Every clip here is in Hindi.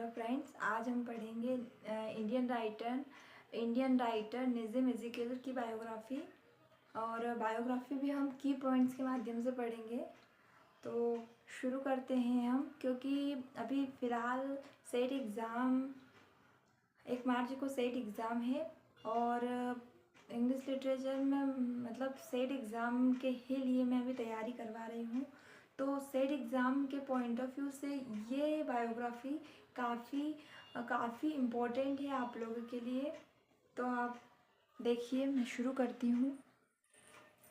हेलो फ्रेंड्स, आज हम पढ़ेंगे इंडियन राइटर नज़ीम एज़ेकिएल की बायोग्राफ़ी। और बायोग्राफ़ी भी हम की पॉइंट्स के माध्यम से पढ़ेंगे। तो शुरू करते हैं हम, क्योंकि अभी फ़िलहाल सेट एग्ज़ाम 1 मार्च को सेट एग्ज़ाम है और इंग्लिश लिटरेचर में मतलब सेट एग्ज़ाम के ही लिए मैं अभी तैयारी करवा रही हूँ। तो सेट एग्ज़ाम के पॉइंट ऑफ व्यू से ये बायोग्राफ़ी काफ़ी इम्पोर्टेंट है आप लोगों के लिए। तो आप देखिए, मैं शुरू करती हूँ।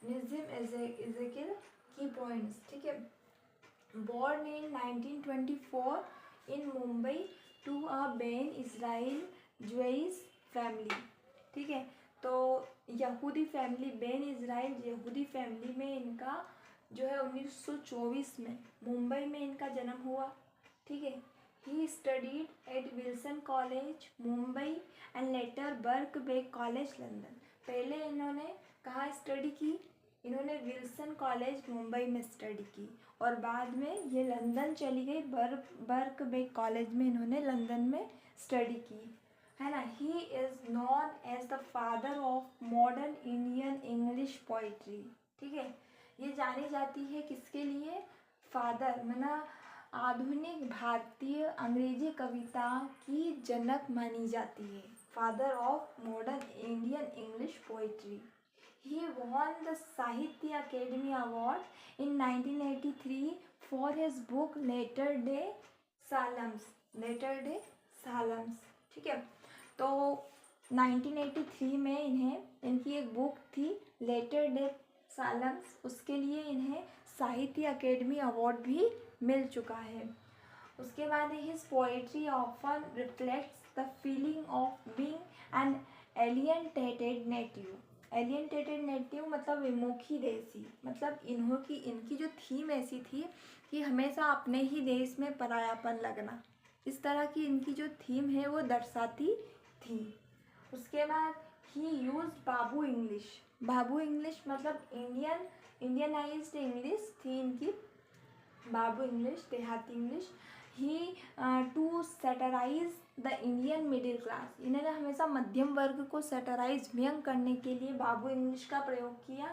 नज़ीम एज़ेकिएल की पॉइंट्स, ठीक है। Born in 1924 in Mumbai to a Ben Israel Jewish family, ठीक है। तो यहूदी फैमिली, बेन इज़राइल यहूदी फैमिली में इनका जो है 1924 में मुंबई में इनका जन्म हुआ, ठीक है। He studied at Wilson college Mumbai and later Birkbeck college London. पहले इन्होंने कहाँ स्टडी की? इन्होंने विल्सन कॉलेज मुंबई में स्टडी की और बाद में ये लंदन चली गई, बर्कबेक कॉलेज में इन्होंने लंदन में स्टडी की, है ना। He is known as the father of modern Indian English poetry, ठीक है। ये जानी जाती है किसके लिए? फादर माना आधुनिक भारतीय अंग्रेजी कविता की जनक मानी जाती है, father of modern Indian English poetry. He won the Sahitya Academy Award in 1983 for his book Latter Day Salams, ठीक है। तो 1983 में इनकी एक बुक थी लेटर डे सालम्स, उसके लिए इन्हें साहित्य अकेडमी अवार्ड भी मिल चुका है। उसके बाद his poetry often reflects the feeling of being an alienated native मतलब विमुखी देशी, मतलब इनकी जो थीम ऐसी थी कि हमेशा अपने ही देश में परायापन लगना, इस तरह की इनकी जो थीम है वो दर्शाती थी। उसके बाद ही यूज बाबू इंग्लिश मतलब इंडियनाइज्ड इंग्लिश थी इनकी, बाबू इंग्लिश, देहाती इंग्लिश। He to satirize the Indian middle class, इन्होंने हमेशा मध्यम वर्ग को सैटराइज व्यंग करने के लिए बाबू इंग्लिश का प्रयोग किया।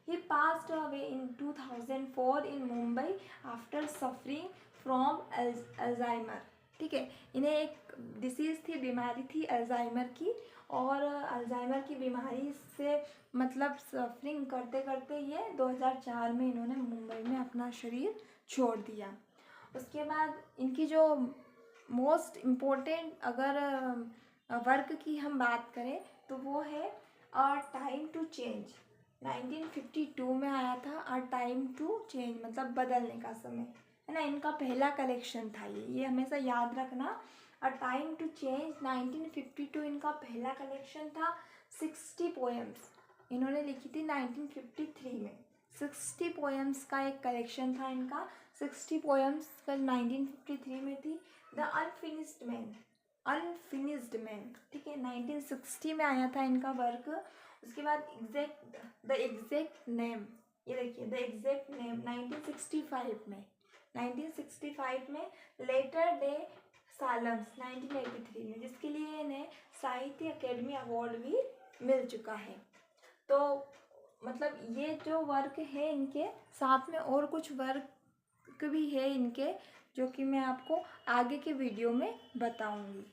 He passed away in 2004 in Mumbai after suffering from Alzheimer, ठीक है। इन्हें एक डिसीज़ थी, बीमारी थी अल्जाइमर की, और अल्जाइमर की बीमारी से मतलब सफरिंग करते करते ये 2004 में इन्होंने मुंबई में अपना शरीर छोड़ दिया। उसके बाद इनकी जो मोस्ट इम्पोर्टेंट अगर वर्क की हम बात करें तो वो है अ टाइम टू चेंज, 1952 में आया था। अ टाइम टू चेंज मतलब बदलने का समय, है ना। इनका पहला कलेक्शन था ये हमेशा याद रखना। अ टाइम टू चेंज 1952 इनका पहला कलेक्शन था। 60 पोएम्स इन्होंने लिखी थी 1953 में, 60 पोएम्स का एक कलेक्शन था इनका। 60 पोएम्स कल 1953 में थी। द अनफिनिश्ड मैन, ठीक है, 1960 में आया था इनका वर्क। उसके बाद द एग्जैक्ट नेम, ये देखिए द एग्जैक्ट नेम 1965 में लेटर डे सालम्स 1983 में, जिसके लिए इन्हें साहित्य अकेडमी अवार्ड भी मिल चुका है। तो मतलब ये जो वर्क है इनके साथ में और कुछ वर्क भी है इनके, जो कि मैं आपको आगे के वीडियो में बताऊंगी।